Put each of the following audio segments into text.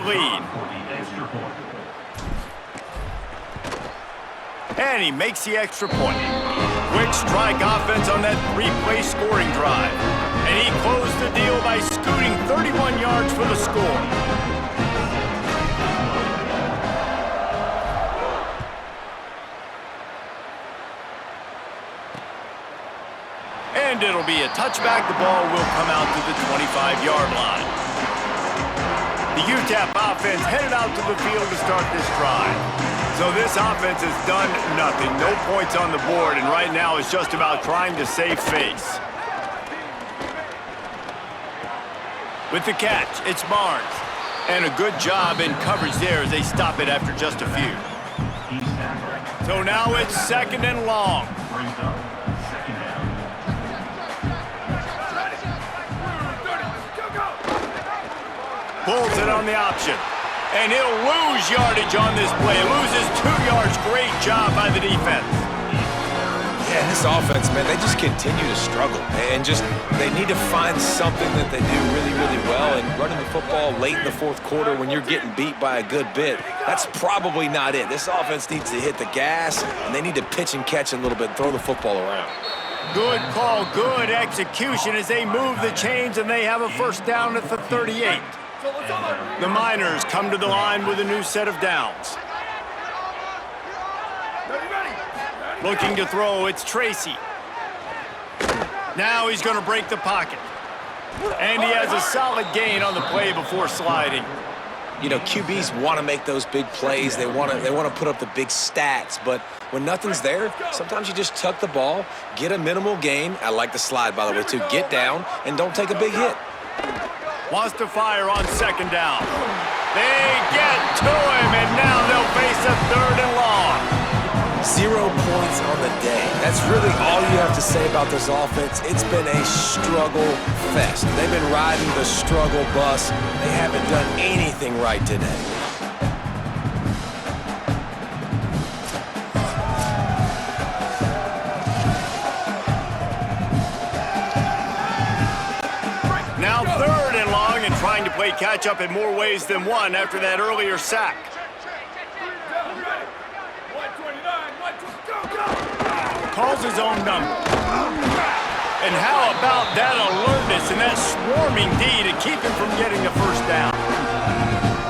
lead. And he makes the extra point. Quick strike offense on that three-play scoring drive. And he closed the deal by scooting 31 yards for the score. And it'll be a touchback. The ball will come out to the 25-yard line. The UTEP offense headed out to the field to start this drive. So this offense has done nothing. No points on the board, and right now it's just about trying to save face. With the catch, it's Barnes. And a good job in coverage there as they stop it after just a few. So now it's 2nd and long. Pulls it on the option. And he'll lose yardage on this play. Loses 2 yards. Great job by the defense. Yeah, this offense, man, they just continue to struggle. And they need to find something that they do really, really well. And running the football late in the 4th quarter when you're getting beat by a good bit, that's probably not it. This offense needs to hit the gas, and they need to pitch and catch a little bit, throw the football around. Good call, good execution as they move the chains, and they have a first down at the 38. The Miners come to the line with a new set of downs. Looking to throw, it's Tracy. Now he's going to break the pocket. And he has a solid gain on the play before sliding. You know, QBs want to make those big plays. They want to put up the big stats. But when nothing's there, sometimes you just tuck the ball, get a minimal gain. I like the slide, by the way, too. Get down and don't take a big hit. Wants to fire on 2nd down. They get to him, and now they'll face a 3rd and long. 0 points on the day. That's really all you have to say about this offense. It's been a struggle fest. They've been riding the struggle bus. They haven't done anything right today. Now 3rd and long, and trying to play catch-up in more ways than one after that earlier sack. Calls his own number. And how about that alertness and that swarming D to keep him from getting the first down?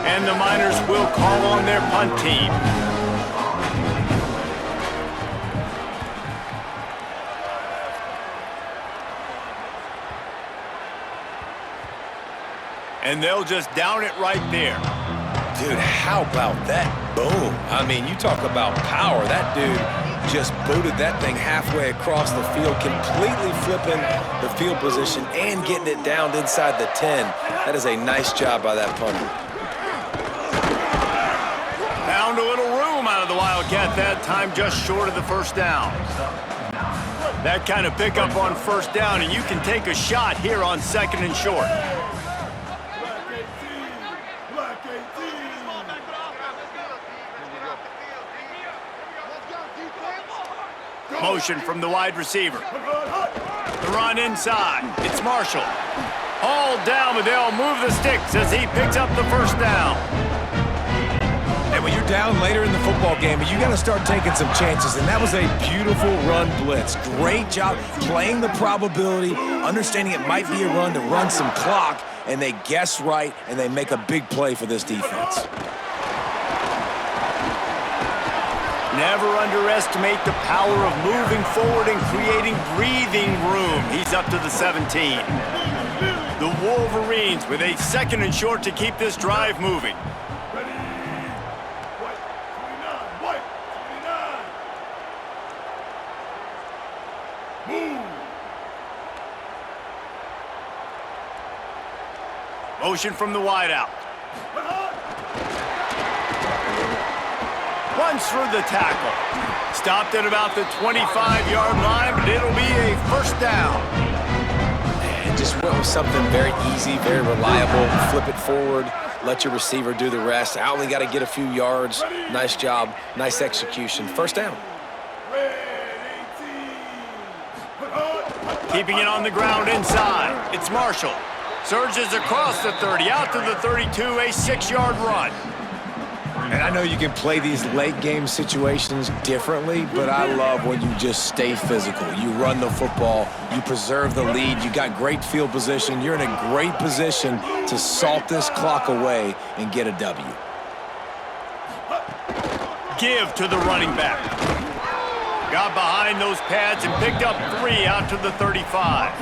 And the Miners will call on their punt team. And they'll just down it right there. Dude, how about that boom? I mean, you talk about power. That dude just booted that thing halfway across the field, completely flipping the field position and getting it down inside the 10. That is a nice job by that punter. Found a little room out of the Wildcat that time, just short of the first down. That kind of pickup on first down, and you can take a shot here on 2nd and short. Motion from the wide receiver. The run inside. It's Marshall. Hauled down, but they'll move the sticks as he picks up the first down. And when you're down later in the football game, you got to start taking some chances. And that was a beautiful run blitz. Great job playing the probability, understanding it might be a run to run some clock, and they guess right, and they make a big play for this defense. Never underestimate the power of moving forward and creating breathing room. He's up to the 17. The Wolverines with a 2nd and short to keep this drive moving. Motion from the wideout. Runs through the tackle. Stopped at about the 25-yard line, but it'll be a first down. And just went with something very easy, very reliable. Flip it forward, let your receiver do the rest. I only got to get a few yards. Nice job, nice execution. First down. Keeping it on the ground inside. It's Marshall. Surges across the 30, out to the 32, a 6-yard run. And I know you can play these late game situations differently, but I love when you just stay physical. You run the football, you preserve the lead, you got great field position. You're in a great position to salt this clock away and get a W. Give to the running back. Got behind those pads and picked up 3 out to the 35.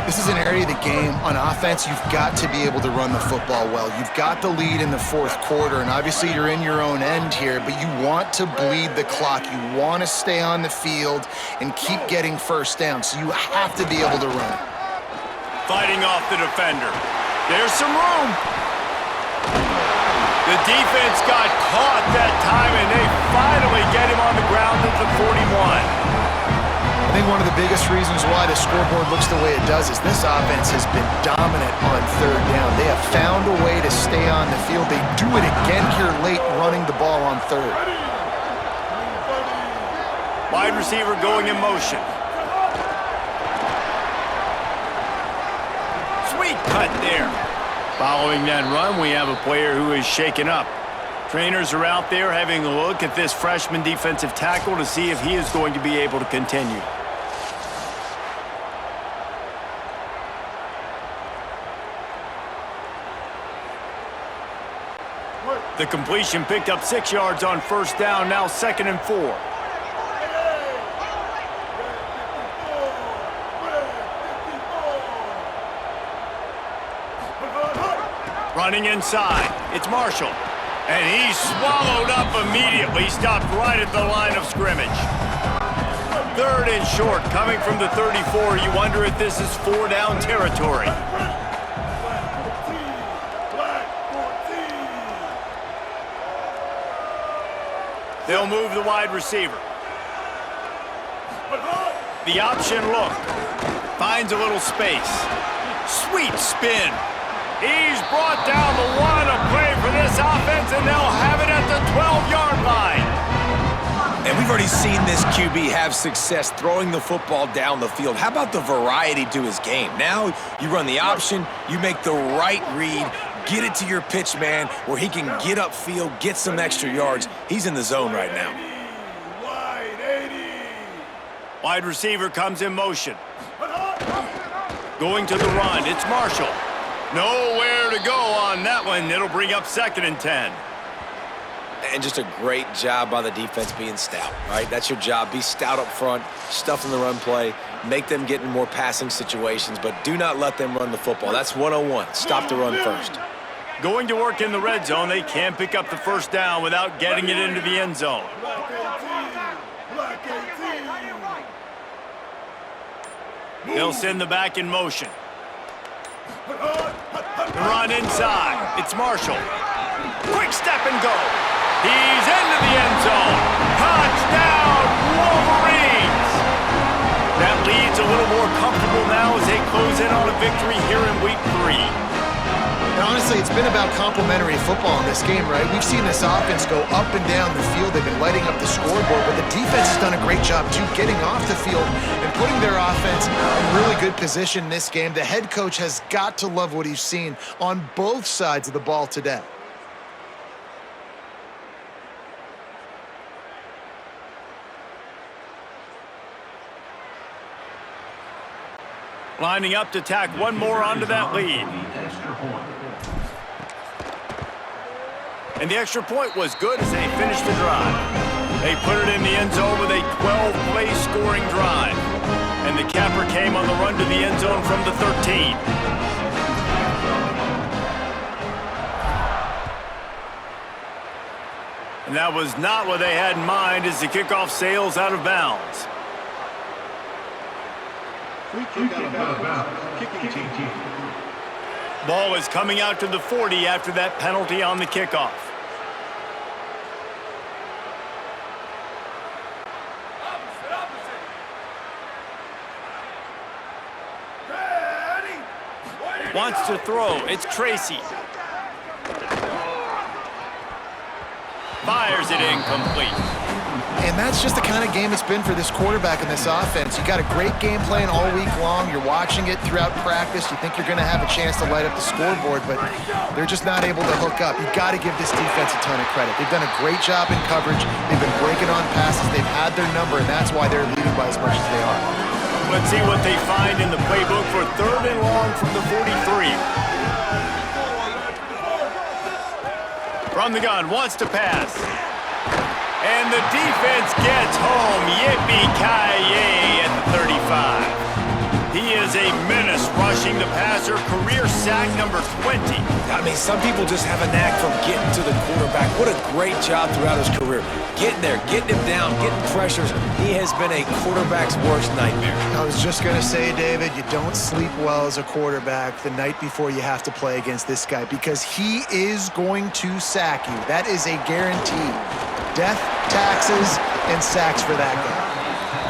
This is an area of the game on offense you've got to be able to run the football well. You've got the lead in the fourth quarter, and obviously you're in your own end here, but you want to bleed the clock. You want to stay on the field and keep getting first down, so you have to be able to run. Fighting off the defender. There's some room. The defense got caught that time, and they finally get him on the ground at the 41. I think one of the biggest reasons why the scoreboard looks the way it does is this offense has been dominant on third down. They have found a way to stay on the field. They do it again here late, running the ball on third. Wide receiver going in motion. Sweet cut there. Following that run, we have a player who is shaken up. Trainers are out there having a look at this freshman defensive tackle to see if he is going to be able to continue. The completion picked up 6 yards on first down, now 2nd and 4. Running inside, it's Marshall. And he's swallowed up immediately, stopped right at the line of scrimmage. 3rd and short, coming from the 34. You wonder if this is 4-down territory. They'll move the wide receiver. The option look. Finds a little space. Sweet spin. He's brought down the one. A play for this offense, and they'll have it at the 12-yard line. And we've already seen this QB have success throwing the football down the field. How about the variety to his game? Now you run the option, you make the right read, get it to your pitch man where he can get upfield, get some extra yards. He's in the zone right now. Wide receiver comes in motion. Going to the run, it's Marshall. Nowhere to go on that one. It'll bring up 2nd and 10. And just a great job by the defense being stout, right? That's your job. Be stout up front, stuff in the run play, make them get in more passing situations, but do not let them run the football. That's 101. Stop the run first. Going to work in the red zone. They can pick up the first down without getting it into the end zone. They'll send the back in motion. The run inside. It's Marshall. Quick step and go. He's into the end zone. Touchdown, Wolverines! That lead's a little more comfortable now as they close in on a victory here in Week 3. And honestly, it's been about complementary football in this game, right? We've seen this offense go up and down the field. They've been lighting up the scoreboard, but the defense has done a great job, too, getting off the field and putting their offense in really good position in this game. The head coach has got to love what he's seen on both sides of the ball today. Lining up to tack one more onto that lead. And the extra point was good as they finished the drive. They put it in the end zone with a 12-play scoring drive. And the capper came on the run to the end zone from the 13. And that was not what they had in mind as the kickoff sails out of bounds. Ball is coming out to the 40 after that penalty on the kickoff. Wants to throw. It's Tracy. Fires it incomplete. And that's just the kind of game it's been for this quarterback in this offense. You got a great game plan all week long. You're watching it throughout practice. You think you're going to have a chance to light up the scoreboard, but they're just not able to hook up. You've got to give this defense a ton of credit. They've done a great job in coverage. They've been breaking on passes. They've had their number, and that's why they're leading by as much as they are. Let's see what they find in the playbook for 3rd and long from the 43. From the gun, wants to pass. And the defense gets home. Yippee-ki-yay at the 35. He is a menace rushing the passer. Career sack number 20. I mean, some people just have a knack for getting to the quarterback. What a great job throughout his career. Getting there, getting him down, getting pressures. He has been a quarterback's worst nightmare. I was just going to say, David, you don't sleep well as a quarterback the night before you have to play against this guy because he is going to sack you. That is a guarantee. Death, taxes, and sacks for that guy.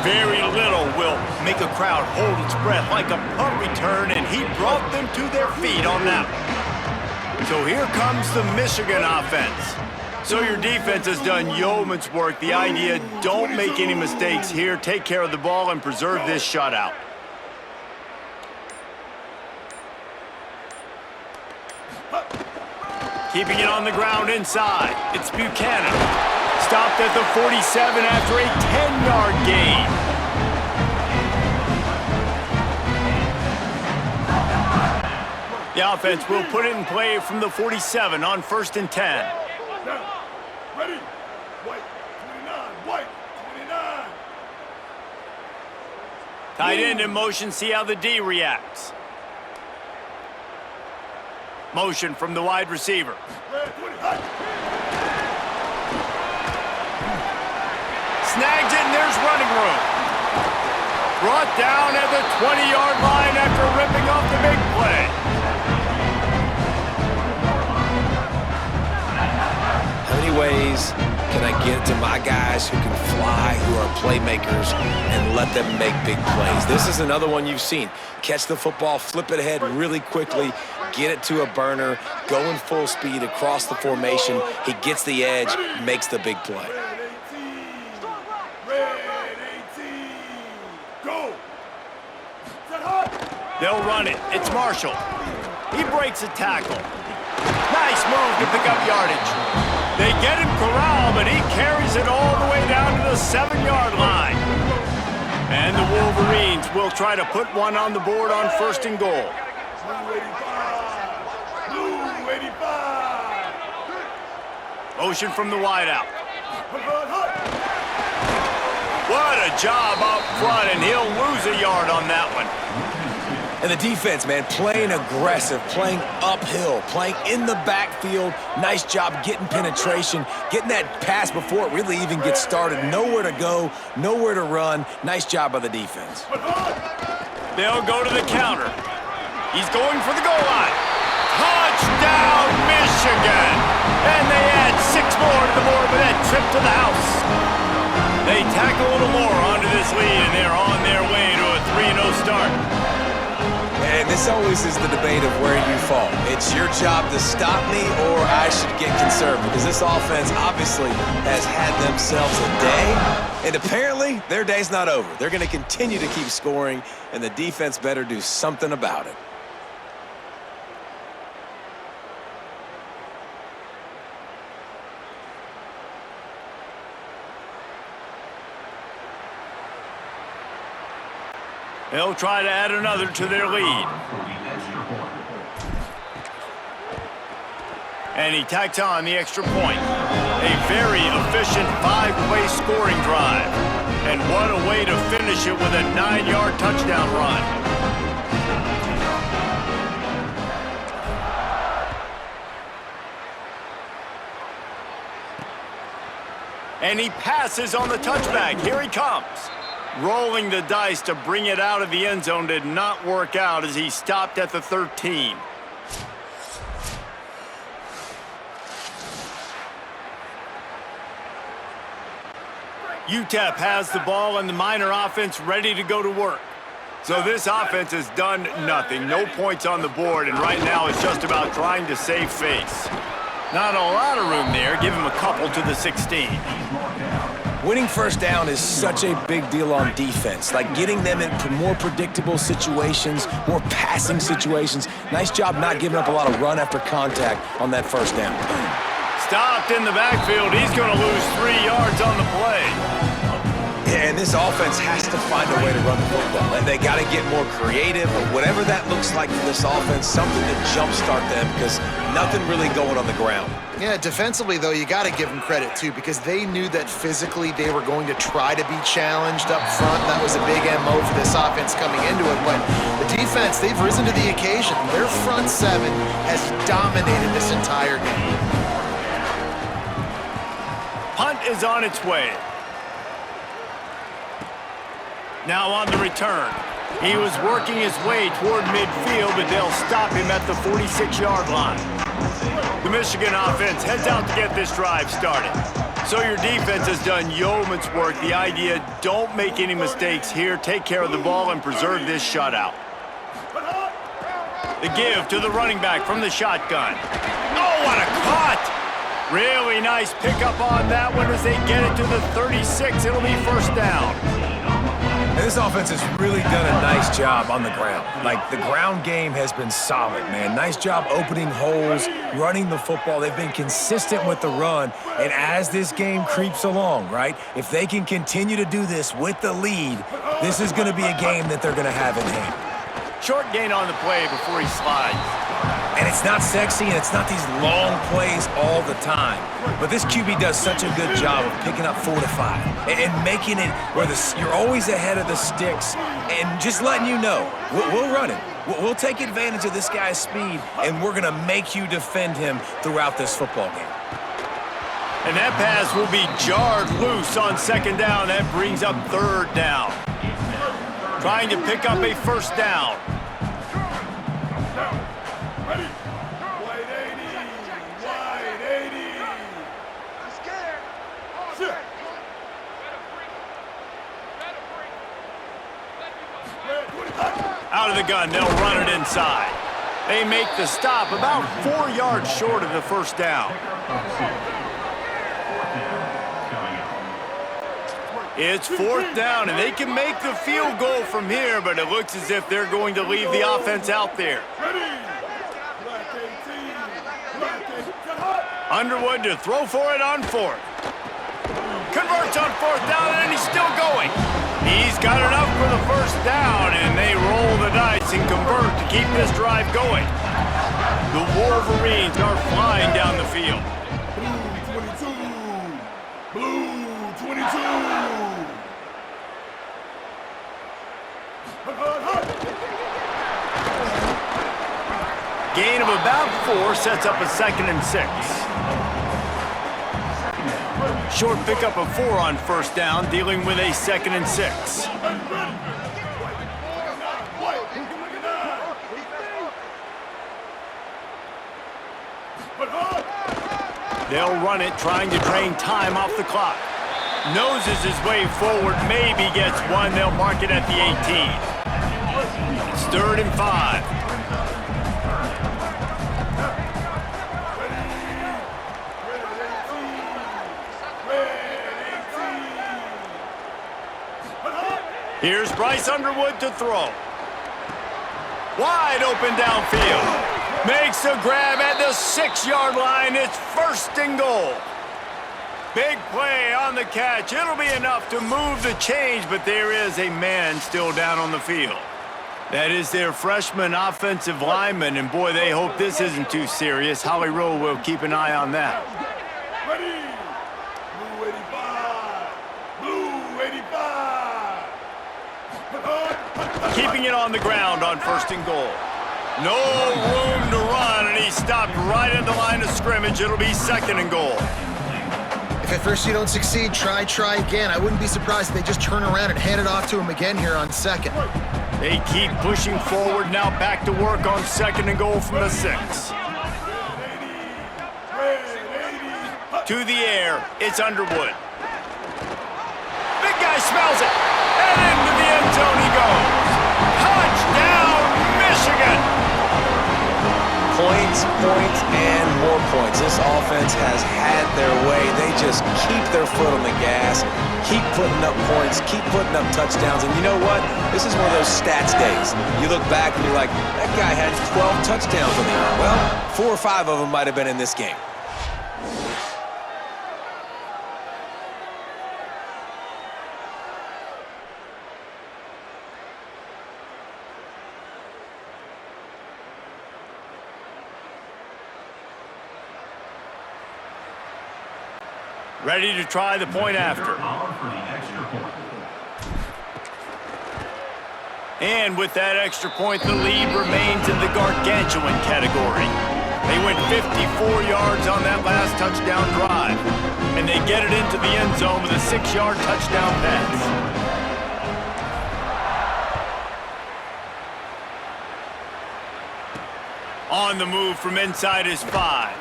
Very little will make a crowd hold its breath like a punt return, and he brought them to their feet on that one. So here comes the Michigan offense. So your defense has done yeoman's work. The idea, don't make any mistakes here. Take care of the ball and preserve this shutout. Keeping it on the ground inside. It's Buchanan. Stopped at the 47 after a 10-yard gain. The offense will put it in play from the 47 on 1st and 10. Ready? White, 29, white, 29. Tight end in motion, see how the D reacts. Motion from the wide receiver. Red, 20, hot. Snags it, and there's running room. Brought down at the 20-yard line after ripping off the big play. How many ways can I get to my guys who can fly, who are playmakers, and let them make big plays? This is another one you've seen. Catch the football, flip it ahead really quickly, get it to a burner, going full speed across the formation. He gets the edge, makes the big play. They'll run it. It's Marshall. He breaks a tackle. Nice move to pick up yardage. They get him corralled, but he carries it all the way down to the 7-yard line. And the Wolverines will try to put one on the board on 1st and goal. Blue 85. Motion from the wideout. What a job up front, and he'll lose a yard on that one. And the defense, man, playing aggressive, playing uphill, playing in the backfield. Nice job getting penetration, getting that pass before it really even gets started. Nowhere to go, nowhere to run. Nice job by the defense. They'll go to the counter. He's going for the goal line. Touchdown, Michigan! And they add 6 more to the board with that trip to the house. They tack a little more onto this lead, and they're on their way to a 3-0 start. And this always is the debate of where you fall. It's your job to stop me, or I should get conservative, because this offense obviously has had themselves a day, and apparently their day's not over. They're going to continue to keep scoring, and the defense better do something about it. They'll try to add another to their lead. And he tacks on the extra point. A very efficient 5-play scoring drive. And what a way to finish it with a 9-yard touchdown run. And he passes on the touchback. Here he comes. Rolling the dice to bring it out of the end zone did not work out as he stopped at the 13. UTEP has the ball and the Miner offense ready to go to work. So this offense has done nothing. No points on the board, and right now it's just about trying to save face. Not a lot of room there. Give him a couple to the 16. Winning first down is such a big deal on defense. Like getting them into more predictable situations, more passing situations. Nice job not giving up a lot of run after contact on that first down. Stopped in the backfield. He's going to lose 3 yards on the play. Yeah, and this offense has to find a way to run the football. And they got to get more creative, or whatever that looks like for this offense, something to jumpstart them, because nothing really going on the ground. Yeah, defensively, though, you got to give them credit, too, because they knew that physically they were going to try to be challenged up front. That was a big MO for this offense coming into it. But the defense, they've risen to the occasion. Their front seven has dominated this entire game. Punt is on its way. Now on the return. He was working his way toward midfield, but they'll stop him at the 46-yard line. The Michigan offense heads out to get this drive started. So your defense has done yeoman's work. The idea, don't make any mistakes here. Take care of the ball and preserve this shutout. The give to the running back from the shotgun. Oh, what a cut! Really nice pickup on that one as they get it to the 36. It'll be first down. And this offense has really done a nice job on the ground. Like, the ground game has been solid, man. Nice job opening holes, running the football. They've been consistent with the run. And as this game creeps along, right, if they can continue to do this with the lead, this is going to be a game that they're going to have in hand. Short gain on the play before he slides. And it's not sexy, and it's not these long plays all the time. But this QB does such a good job of picking up 4 to 5 and making it where you're always ahead of the sticks and just letting you know, we'll run it. We'll take advantage of this guy's speed, and we're going to make you defend him throughout this football game. And that pass will be jarred loose on second down. That brings up third down. Trying to pick up a first down. Ready? Wide 80. Wide 80. I'm scared. Sit. Out of the gun, they'll run it inside. They make the stop about 4 yards short of the first down. It's fourth down, and they can make the field goal from here, but it looks as if they're going to leave the offense out there. Underwood to throw for it on fourth. Converts on fourth down, and he's still going. He's got enough for the first down, and they roll the dice and convert to keep this drive going. The Wolverines are flying down the field. Blue 22. Gain of about 4 sets up a 2nd and 6. Short pickup of 4 on first down, dealing with a 2nd and 6. They'll run it, trying to drain time off the clock. Noses his way forward, maybe gets one. They'll mark it at the 18. It's 3rd and 5. Here's Bryce Underwood to throw. Wide open downfield. Makes a grab at the 6-yard line. It's 1st and goal. Big play on the catch. It'll be enough to move the change, but there is a man still down on the field. That is their freshman offensive lineman, and boy, they hope this isn't too serious. Holly Rowe will keep an eye on that. Ready? Blue 85. Blue 85. Keeping it on the ground on 1st and goal. No room to run, and he stopped right at the line of scrimmage. It'll be 2nd and goal. If at first you don't succeed, try again. I wouldn't be surprised if they just turn around and hand it off to him again here on 2nd. They keep pushing forward, now back to work on 2nd and goal from the 6. To the air, it's Underwood. Big guy smells it, and into the end zone he goes. Touchdown, Michigan! points, points, and more points. This offense has had their way. They just keep their foot on the gas, keep putting up points, keep putting up touchdowns. And you know what? This is one of those stats days. You look back and you're like, that guy had 12 touchdowns on the year. Well, 4 or 5 of them might have been in this game. Ready to try the point after. And with that extra point, the lead remains in the gargantuan category. They went 54 yards on that last touchdown drive, and they get it into the end zone with a 6-yard touchdown pass. On the move from inside his 5.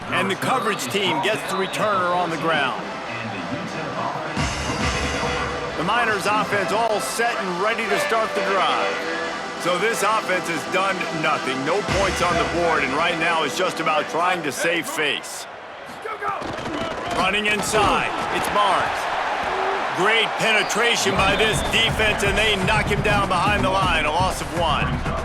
And the coverage team gets the returner on the ground. The Miners offense all set and ready to start the drive. So this offense has done nothing. No points on the board, and right now it's just about trying to save face. Running inside, it's Barnes. Great penetration by this defense, and they knock him down behind the line, a loss of 1.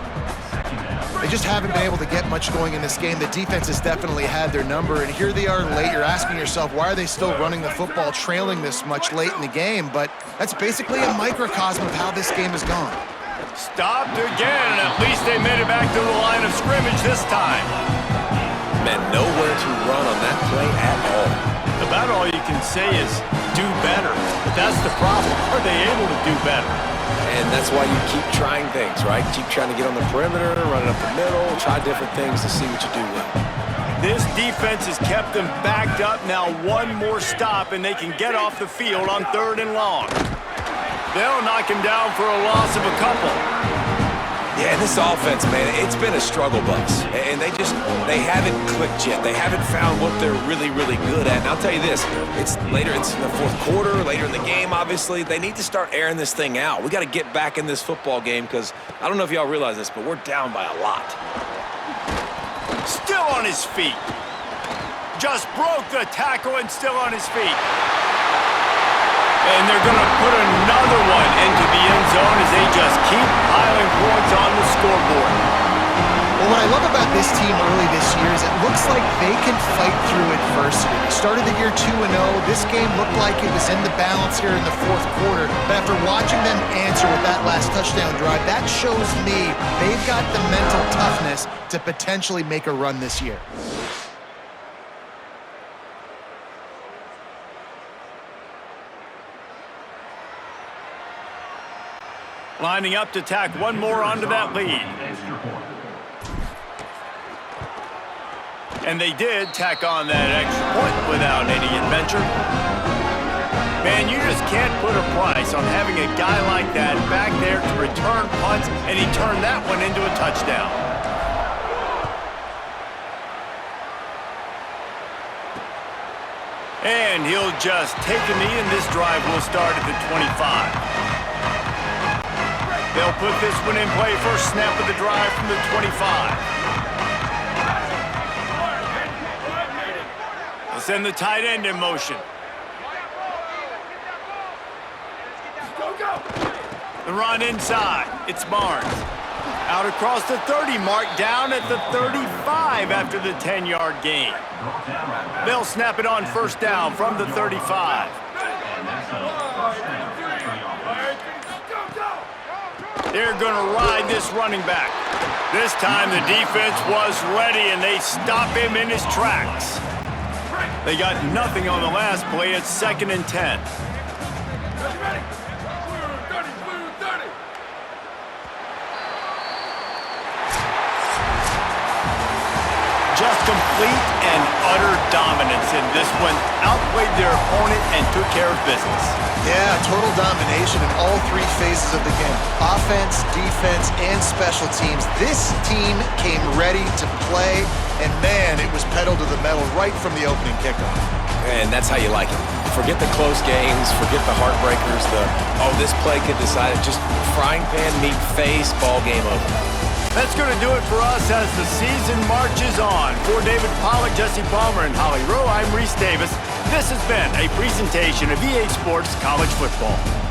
They just haven't been able to get much going in this game. The defense has definitely had their number, and here they are late. You're asking yourself, why are they still running the football, trailing this much late in the game? But that's basically a microcosm of how this game has gone. Stopped again. At least they made it back to the line of scrimmage this time. Man, nowhere to run on that play at all. About all you can say is do better. But that's the problem. Are they able to do better? And that's why you keep trying things, right? Keep trying to get on the perimeter, run it up the middle, try different things to see what you do well. This defense has kept them backed up. Now one more stop, and they can get off the field on 3rd and long. They'll knock him down for a loss of a couple. Yeah, this offense, man, it's been a struggle bus. And they haven't clicked yet. They haven't found what they're really, really good at. And I'll tell you this, it's in the 4th quarter, later in the game, obviously. They need to start airing this thing out. We got to get back in this football game because I don't know if y'all realize this, but we're down by a lot. Still on his feet. Just broke the tackle and still on his feet. And they're going to put another one into the end zone as they just keep piling points on the scoreboard. Well, what I love about this team early this year is it looks like they can fight through adversity. They started the year 2-0. This game looked like it was in the balance here in the 4th quarter. But after watching them answer with that last touchdown drive, that shows me they've got the mental toughness to potentially make a run this year. Lining up to tack one more onto that lead. And they did tack on that extra point without any adventure. Man, you just can't put a price on having a guy like that back there to return punts, and he turned that one into a touchdown. And he'll just take a knee, and this drive will start at the 25. They'll put this one in play. First snap of the drive from the 25. They'll send the tight end in motion. The run inside. It's Barnes. Out across the 30 mark, down at the 35 after the 10-yard gain. They'll snap it on first down from the 35. They're going to ride this running back. This time the defense was ready, and they stop him in his tracks. They got nothing on the last play. It's 2nd and 10. Just complete and utter dominance in this one. Outplayed their opponent and took care of business. Yeah, total domination in all 3 phases of the game. Offense, defense, and special teams. This team came ready to play, and man, it was pedal to the metal right from the opening kickoff. And that's how you like it. Forget the close games, forget the heartbreakers, this play could decide it. Just frying pan, meat face, ball game over. That's going to do it for us as the season marches on. For David Pollack, Jesse Palmer, and Holly Rowe, I'm Reese Davis. This has been a presentation of EA Sports College Football.